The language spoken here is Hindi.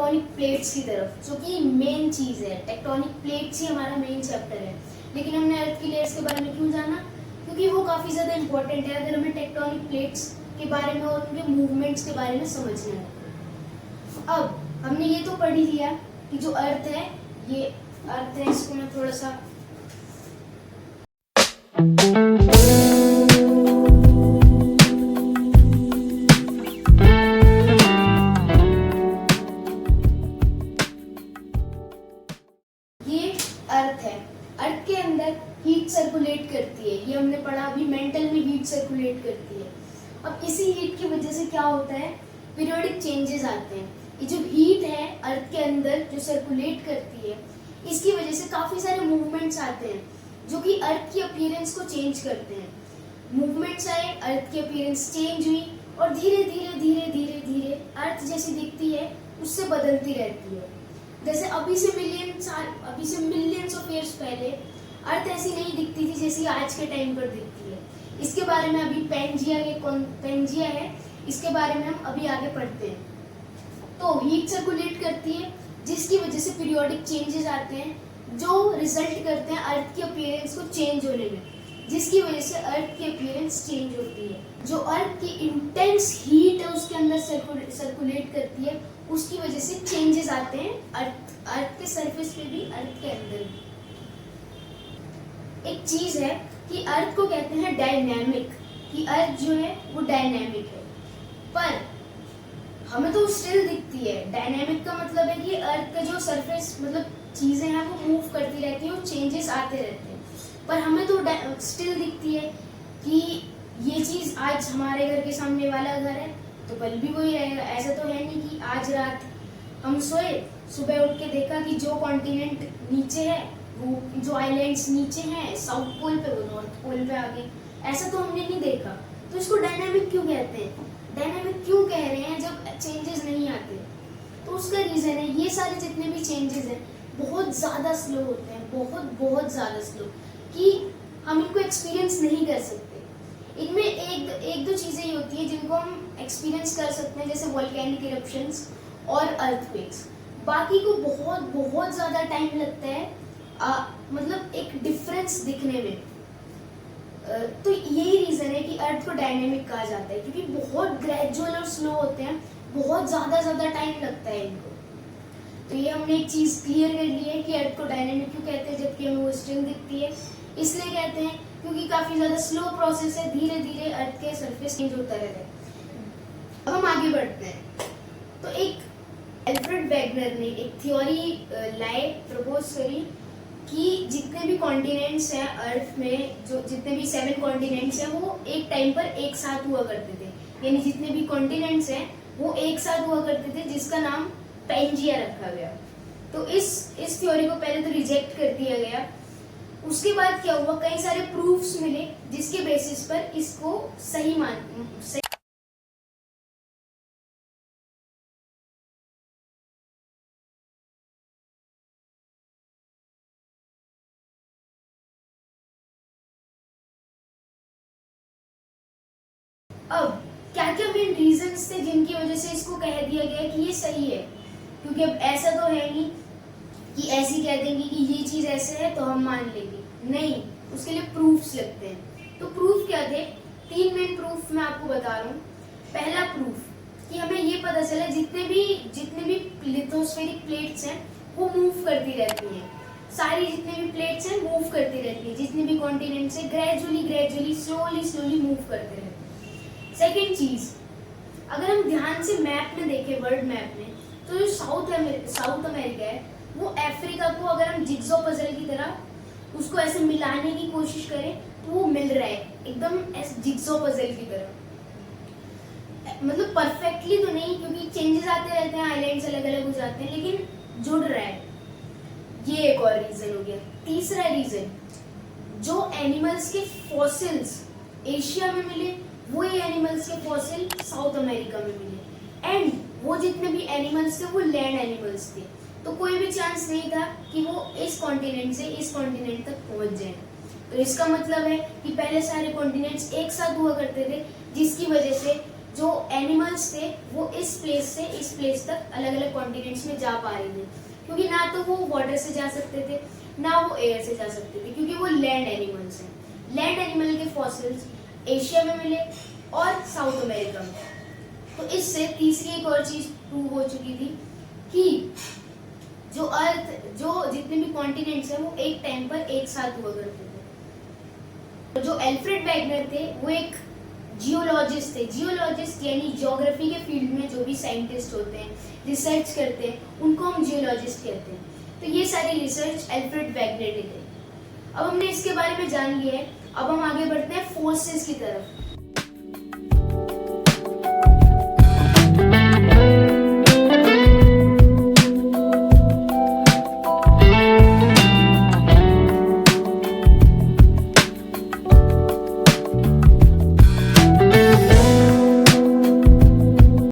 टेक्टोनिक प्लेट्स की तरफ, जो कि मेन चीज़ है। टेक्टोनिक प्लेट्स ही हमारा मेन चैप्टर है। लेकिन हमने अर्थ की लेयर्स के बारे में क्यों जाना? क्योंकि वो काफ़ी ज़्यादा इंपॉर्टेंट है अगर हमें टेक्टोनिक प्लेट्स के बारे में और उनके मूवमेंट्स के बारे में समझना है। अब हमने ये तो पढ़ ही लिया कि जो अर्थ है, ये अर्थ है, इसको मैं थोड़ा सा अर्थ है। अर्थ के अंदर हीट सर्कुलेट करती है, ये हमने पढ़ा अभी, मेंटल में हीट सर्कुलेट करती है। अब इसी हीट की वजह से क्या होता है, पीरियोडिक चेंजेस आते हैं। ये जो हीट है अर्थ के अंदर जो सर्कुलेट करती है, इसकी वजह से काफी सारे मूवमेंट्स आते हैं जो कि अर्थ की अपीयरेंस को चेंज करते हैं। मूवमेंट्स आए, अर्थ की अपीयरेंस चेंज हुई और धीरे धीरे धीरे धीरे धीरे अर्थ जैसी दिखती है उससे बदलती रहती है। जैसे अभी से मिलियंस ऑफ ईयर्स पहले अर्थ ऐसी नहीं दिखती थी जैसी आज के टाइम पर दिखती है। इसके बारे में अभी पेंजिया है, इसके बारे में हम अभी आगे पढ़ते हैं। तो हीट सर्कुलेट करती है जिसकी वजह से पीरियोडिक चेंजेस आते हैं जो रिजल्ट करते हैं अर्थ की अपीयरेंस को चेंज होने में, जिसकी वजह से अर्थ की अपीयरेंस चेंज होती है। जो अर्थ की इंटेंस हीट है उसके अंदर सर्कुलेट करती है, उसकी वजह से चेंजेस आते हैं अर्थ के सरफेस पे भी, अर्थ के अंदर भी। एक चीज है कि अर्थ को कहते हैं डायनेमिक, कि अर्थ जो है वो डायनेमिक है, पर हमें तो स्टिल दिखती है। डायनेमिक का मतलब है कि अर्थ का जो सरफेस मतलब चीजें हैं वो मूव करती रहती है और चेंजेस आते रहते हैं, पर हमें तो स्टिल दिखती है कि ये चीज आज हमारे घर के सामने वाला घर है तो कल भी वही रहेगा। ऐसा तो है नहीं कि आज रात हम सोए, सुबह उठ के देखा कि जो कॉन्टिनेंट नीचे है, वो जो आइलैंड्स नीचे हैं साउथ पोल पे, वो नॉर्थ पोल पे आ गए। ऐसा तो हमने नहीं देखा। तो इसको डायनामिक क्यों कहते हैं? डायनामिक क्यों कह रहे हैं जब चेंजेस नहीं आते? तो उसका रीजन है, ये सारे जितने भी चेंजेस हैं बहुत ज़्यादा स्लो होते हैं, बहुत ज़्यादा स्लो, कि हम इनको एक्सपीरियंस नहीं कर सकते। इनमें एक दो चीज़ें ही होती हैं जिनको हम एक्सपीरियंस कर सकते हैं, जैसे वोल्केनिक इरप्शंस और अर्थक्वेक्स। बाकी को बहुत ज़्यादा टाइम लगता है मतलब एक डिफरेंस दिखने में। तो यही रीज़न है कि अर्थ को डायनेमिक कहा जाता है, क्योंकि बहुत ग्रेजुअल और स्लो होते हैं, बहुत ज़्यादा टाइम लगता है इनको। तो ये हमने एक चीज़ क्लियर कर ली है कि अर्थ को डायनेमिक क्यों कहते हैं जबकि हमें वो स्टिल दिखती है। इसलिए कहते हैं क्योंकि काफ़ी ज़्यादा स्लो प्रोसेस है, धीरे धीरे अर्थ के सरफेस चेंज होता रहता है। अब हम आगे बढ़ते हैं। तो एक एल्फ्रेड वेगनर ने एक थ्योरी प्रपोज करी कि जितने भी कॉन्टिनेंट्स हैं अर्थ में, जो जितने भी 7 कॉन्टिनेंट्स हैं वो एक टाइम पर एक साथ हुआ करते थे। यानी जितने भी कॉन्टिनेंट्स हैं वो एक साथ हुआ करते थे, जिसका नाम पेंजिया रखा गया। तो इस थ्योरी को पहले तो रिजेक्ट कर दिया गया। उसके बाद क्या हुआ, कई सारे प्रूफ्स मिले जिसके बेसिस पर इसको सही अब क्या क्या मेन रीजंस थे जिनकी वजह से इसको कह दिया गया कि ये सही है? क्योंकि अब ऐसा तो है नहीं कि ऐसी कह देंगे कि ये चीज ऐसे है तो हम मान लेंगे, नहीं, उसके लिए प्रूफ्स लगते हैं। तो प्रूफ क्या थे? 3 मेन प्रूफ मैं आपको बता रहा हूँ। पहला प्रूफ कि हमें ये पता चला जितने भी लिथोस्फेरिक प्लेट्स हैं वो मूव करती रहती हैं। सारी जितने भी प्लेट्स हैं मूव करती रहती है, जितने भी कॉन्टिनेंट्स हैं ग्रेजुअली स्लोली मूव करते रहते हैं। सेकेंड चीज, अगर हम ध्यान से मैप में देखें, वर्ल्ड मैप में, तो जो साउथ अमेरिका है वो अफ्रीका को अगर हम जिग्सो पजल की तरह उसको ऐसे मिलाने की कोशिश करें तो वो मिल रहा है एकदम ऐसे जिग्सो पजल की तरह। मतलब परफेक्टली तो नहीं, क्योंकि चेंजेस आते रहते हैं, आइलैंड्स अलग अलग हो जाते हैं, लेकिन जुड़ रहा है। ये एक और रीजन हो गया। तीसरा रीजन, जो एनिमल्स के फॉसिल्स एशिया में मिले वही एनिमल्स के फॉसिल साउथ अमेरिका में मिले, एंड वो जितने भी एनिमल्स थे वो लैंड एनिमल्स थे। तो कोई भी चांस नहीं था कि वो इस कॉन्टिनेंट से इस कॉन्टिनेंट तक पहुंच जाए। तो इसका मतलब है कि पहले सारे कॉन्टिनेंट्स एक साथ हुआ करते थे, जिसकी वजह से जो एनिमल्स थे वो इस प्लेस से इस प्लेस तक अलग अलग कॉन्टिनेंट्स में जा पा रहे थे, क्योंकि ना तो वो वाटर से जा सकते थे ना वो एयर से जा सकते थे, क्योंकि वो लैंड एनिमल्स हैं। लैंड एनिमल के फॉसिल्स एशिया में मिले और साउथ अमेरिका में। तो इससे तीसरी एक और चीज प्रूव हो चुकी थी कि जो अर्थ, जो जितने भी कॉन्टिनेंट्स हैं वो एक टाइम पर एक साथ हुआ करते थे। तो जो एल्फ्रेड वैगनर थे वो एक जियोलॉजिस्ट थे। जियोलॉजिस्ट यानी ज्योग्राफी के फील्ड में जो भी साइंटिस्ट होते हैं, रिसर्च करते हैं, उनको हम जियोलॉजिस्ट कहते हैं। तो ये सारी रिसर्च एल्फ्रेड वैगनर ने की। अब हमने इसके बारे में जान लिया है, अब हम आगे बढ़ते हैं फोर्सेस की तरफ।